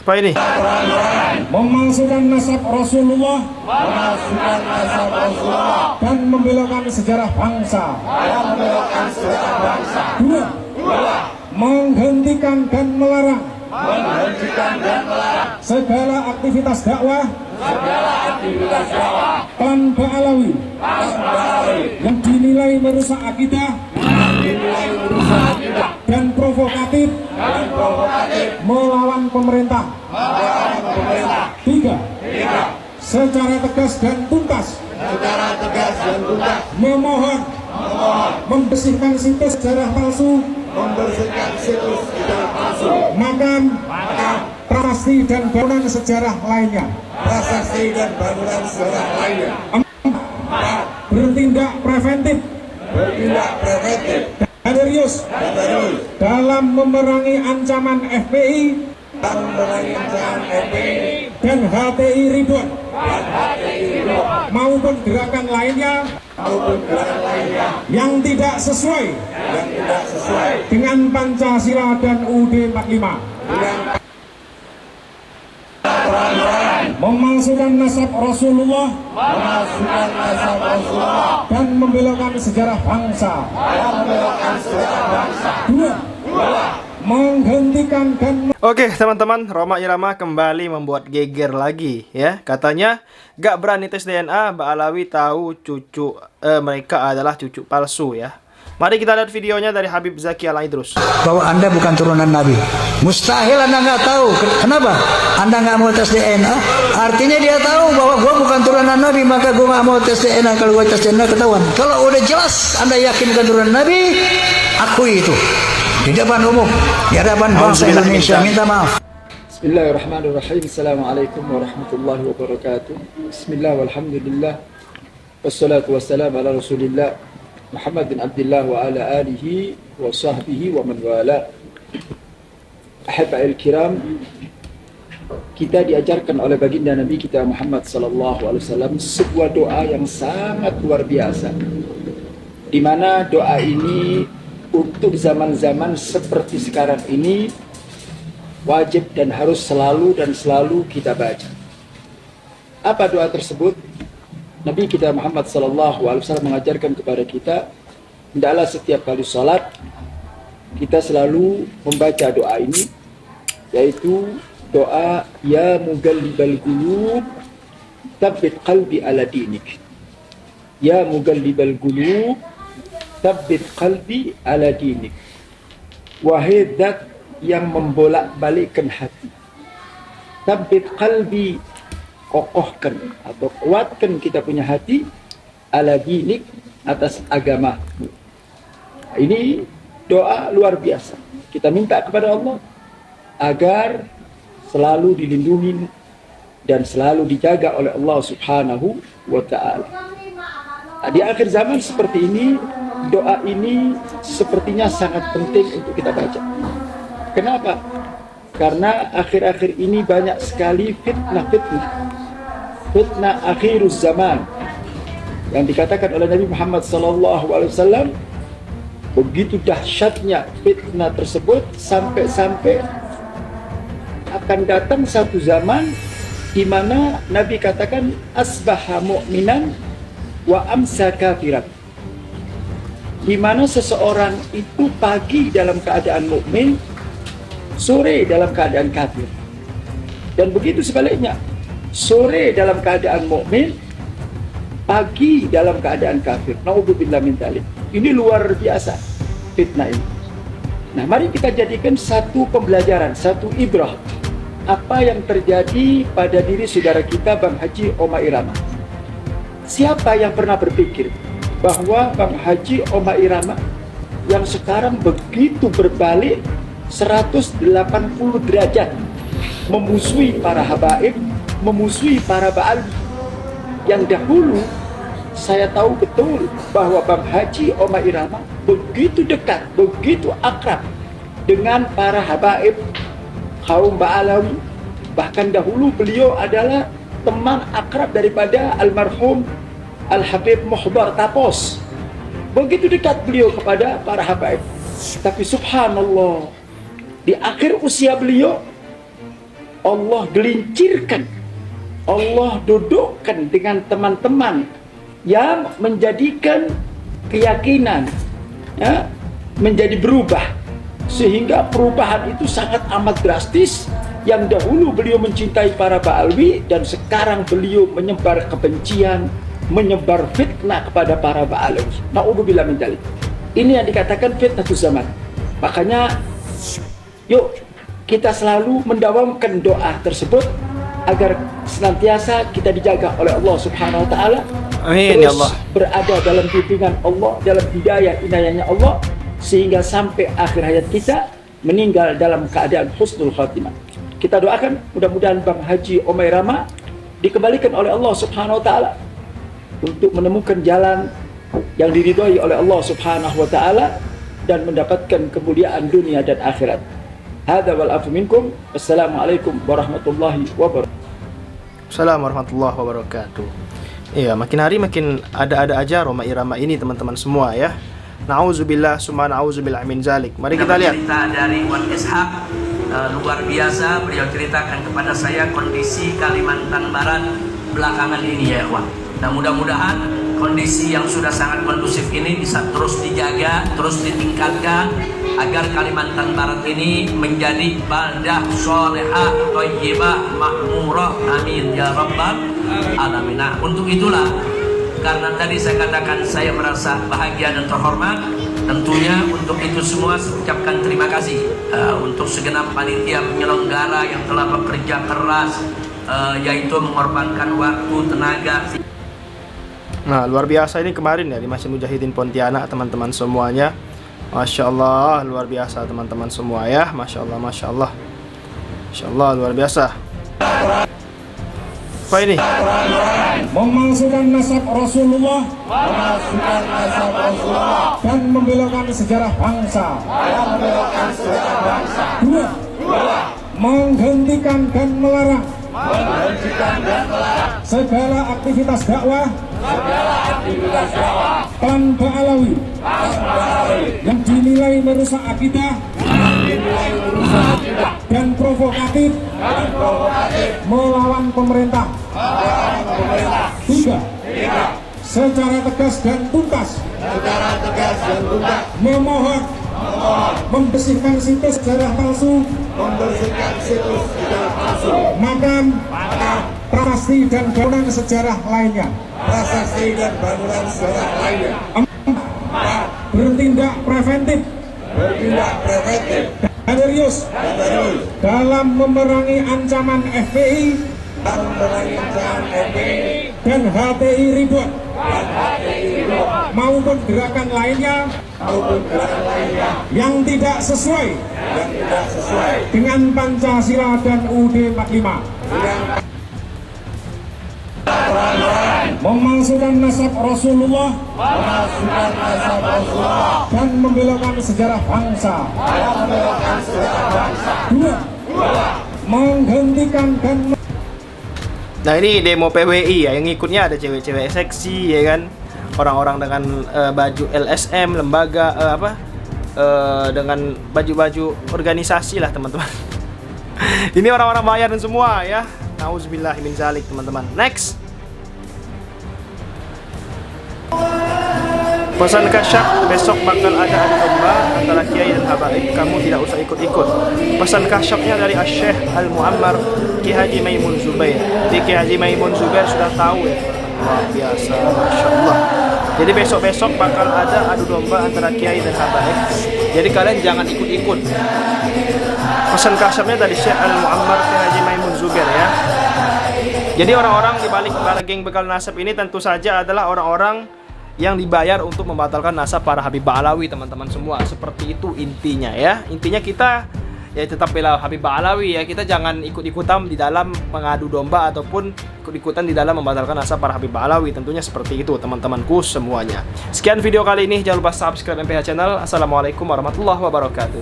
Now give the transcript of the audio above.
Apa ini? Memasukkan nasab Rasulullah dan membelokkan sejarah bangsa. Dua, menghentikan dan melarang segala aktivitas dakwah klan Ba'alawi yang dinilai merusak akidah dan provokatif melawan pemerintah. Tiga, secara tegas dan tuntas memohon membersihkan situs sejarah palsu, makam, prasasti dan bangunan sejarah lainnya. Bertindak preventif dan serius dalam memerangi ancaman FPI dan HTI Ribon maupun gerakan lainnya yang tidak sesuai dengan Pancasila dan UUD 45. Memasukkan nasab Rasulullah dan membelokkan sejarah bangsa. Dua, menghentikan dan Oke teman-teman, Rhoma Irama kembali membuat geger lagi ya. Katanya gak berani tes DNA, Ba'alawi tahu cucu mereka adalah cucu palsu ya. Mari kita lihat videonya dari Habib Zaki Al-Aidrus. Bahwa Anda bukan turunan Nabi. Mustahil Anda nggak tahu. Kenapa? Anda nggak mau tes DNA. Artinya dia tahu bahwa gua bukan turunan Nabi, maka gua nggak mau tes DNA. Kalau gua tes DNA ketahuan. Kalau udah jelas Anda yakin bukan turunan Nabi, akui itu di depan umum, di hadapan bangsa Indonesia. Minta maaf. Bismillahirrahmanirrahim. Assalamualaikum warahmatullahi wabarakatuh. Bismillah walhamdulillah. Wassalatu wassalamu ala Rasulillah Muhammad bin Abdullah wa ala alihi wa sahbihi wa man wala. Ahibba'il kiram, kita diajarkan oleh baginda Nabi kita Muhammad sallallahu alaihi wasallam sebuah doa yang sangat luar biasa, di mana doa ini untuk zaman-zaman seperti sekarang ini wajib dan harus selalu kita baca. Apa doa tersebut? Nabi kita Muhammad sallallahu alaihi wasallam mengajarkan kepada kita, hendaklah setiap kali salat kita selalu membaca doa ini, yaitu doa ya mugallibal qulub tsabbit qalbi ala dinik. Ya mugallibal qulub tsabbit qalbi ala dinik. Wahai zat yang membolak-balikkan hati, tsabbit qalbi, kokohkan atau kuatkan kita punya hati, ala dinik, atas agama. Ini doa luar biasa. Kita minta kepada Allah agar selalu dilindungi dan selalu dijaga oleh Allah Subhanahu wa ta'ala. Di akhir zaman seperti ini, doa ini sepertinya sangat penting untuk kita baca. Kenapa? Karena akhir-akhir ini banyak sekali fitnah akhiruz zaman yang dikatakan oleh Nabi Muhammad SAW. Begitu dahsyatnya fitnah tersebut sampai-sampai akan datang satu zaman di mana Nabi katakan asbaha mu'minan wa amsa kafiran, di mana seseorang itu pagi dalam keadaan mukmin, sore dalam keadaan kafir, dan begitu sebaliknya, sore dalam keadaan mukmin, pagi dalam keadaan kafir. Naudzubillah min dzalik. Ini luar biasa fitnah ini. Nah, mari kita jadikan satu pembelajaran, satu ibrah, apa yang terjadi pada diri saudara kita Bang Haji Rhoma Irama. Siapa yang pernah berpikir bahwa Bang Haji Rhoma Irama yang sekarang begitu berbalik 180 derajat, memusuhi para habaib, memusuhi para ba'al, yang dahulu saya tahu betul bahwa Bang Haji Rhoma Irama begitu dekat, begitu akrab dengan para habaib kaum Ba'alawi. Bahkan dahulu beliau adalah teman akrab daripada almarhum Al-Habib Muhdar Tapos. Begitu dekat beliau kepada para habaib. Tapi subhanallah, di akhir usia beliau Allah gelincirkan, Allah dudukkan dengan teman-teman yang menjadikan keyakinan ya, menjadi berubah, sehingga perubahan itu sangat amat drastis. Yang dahulu beliau mencintai para Ba'alwi dan sekarang beliau menyebar kebencian, menyebar fitnah kepada para Ba'alwi. Na'udzubillah min dzalik. Ini yang dikatakan fitnatul zaman. Makanya yuk kita selalu mendawamkan doa tersebut agar senantiasa kita dijaga oleh Allah Subhanahu wa taala. Amin Terus ya Allah. berada dalam bimbingan Allah, dalam hidayah inayahnya Allah, sehingga sampai akhir hayat kita meninggal dalam keadaan husnul khatimah. Kita doakan mudah-mudahan Bang Haji Omairama dikembalikan oleh Allah Subhanahu wa taala untuk menemukan jalan yang diridhoi oleh Allah Subhanahu wa taala dan mendapatkan kemuliaan dunia dan akhirat. Hadza wal afu minkum. Wassalamualaikum warahmatullahi wabarakatuh. Assalamualaikum warahmatullahi wabarakatuh. Iya, makin hari makin ada-ada aja Roma Irama ini teman-teman semua ya. Nauzubillah summa nauzubillah min zalik. Mari kita lihat. Cerita dari Wan Ishaq luar biasa. Beliau ceritakan kepada saya kondisi Kalimantan Barat belakangan ini ya Wan. Dan mudah-mudahan kondisi yang sudah sangat kondusif ini bisa terus dijaga, terus ditingkatkan agar Kalimantan Barat ini menjadi baldah sholehah, thayyibah, makmurah. Amin ya rabbal alamin. Nah, untuk itulah, karena tadi saya katakan saya merasa bahagia dan terhormat, tentunya untuk itu semua saya ucapkan terima kasih untuk segenap panitia penyelenggara yang telah bekerja keras, yaitu mengorbankan waktu, tenaga. Nah, luar biasa ini kemarin ya di Masjid Mujahidin Pontianak teman-teman semuanya. Masya Allah, luar biasa teman-teman semua ya. Masya Allah, Masya Allah. Masya Allah, luar biasa. Apa ini? Memalsukan nasab Rasulullah dan membelokkan sejarah bangsa. Dua, menghentikan dan melarang segala aktivitas dakwah klan Ba'alawi yang dinilai merusak akidah dan provokatif melawan pemerintah. Tiga, secara tegas dan tuntas memohon membersihkan situs sejarah palsu, makam, prasasti dan bangunan sejarah lainnya. Bertindak preventif dan serius dalam memerangi ancaman FPI dan HTI ribut maupun gerakan lainnya yang tidak sesuai dengan Pancasila dan UUD 45. Memalsukan nasab Rasulullah dan membelokkan sejarah bangsa. Dua, menghentikan dan Nah, ini demo PWI ya, yang ikutnya ada cewek-cewek seksi ya kan, orang-orang dengan baju LSM, lembaga dengan baju-baju organisasi lah teman-teman. Ini orang-orang bayaran semua ya. Nauzubillah min zalik teman-teman. Next. Pesan kasyaf, besok bakal ada adu domba antara kiai dan habaib, kamu tidak usah ikut-ikut. Pesan kasyafnya dari Syekh Al-Muammar Ki Haji Maimun Zubair. Di Ki Haji Maimun Zubair sudah tahu ya. Luar biasa, Masya Allah. Jadi besok-besok bakal ada adu domba antara kiai dan habaib. Jadi kalian jangan ikut-ikut. Pesan kasyafnya dari Syekh Al-Muammar Ki Haji Maimun Zubair ya. Jadi orang-orang di balik geng begal nasab ini tentu saja adalah orang-orang yang dibayar untuk membatalkan nasab para Habib Ba'alawi teman-teman semua. Seperti itu intinya ya. Intinya kita ya tetap bela Habib Ba'alawi ya. Kita jangan ikut-ikutan di dalam mengadu domba ataupun ikut-ikutan di dalam membatalkan nasab para Habib Ba'alawi. Tentunya seperti itu teman-temanku semuanya. Sekian video kali ini, jangan lupa subscribe MPH channel. Assalamualaikum warahmatullahi wabarakatuh.